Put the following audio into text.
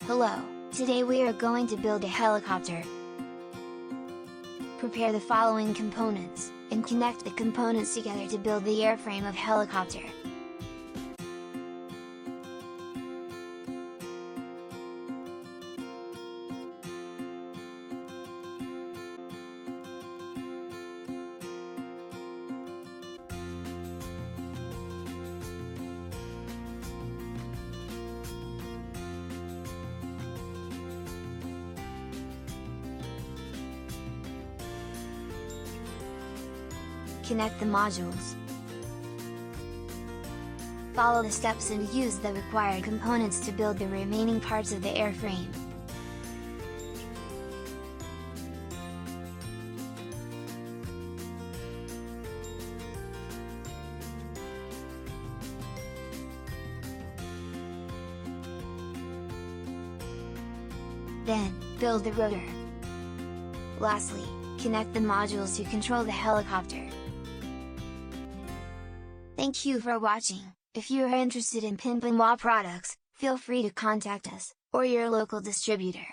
Hello, today we are going to build a helicopter. Prepare the following components, and connect the components together to build the airframe of helicopter. Connect the modules. Follow the steps and use the required components to build the remaining parts of the airframe. Then, build the rotor. Lastly, connect the modules to control the helicopter. Thank you for watching. If you are interested in Pinpinwa products, feel free to contact us, or your local distributor.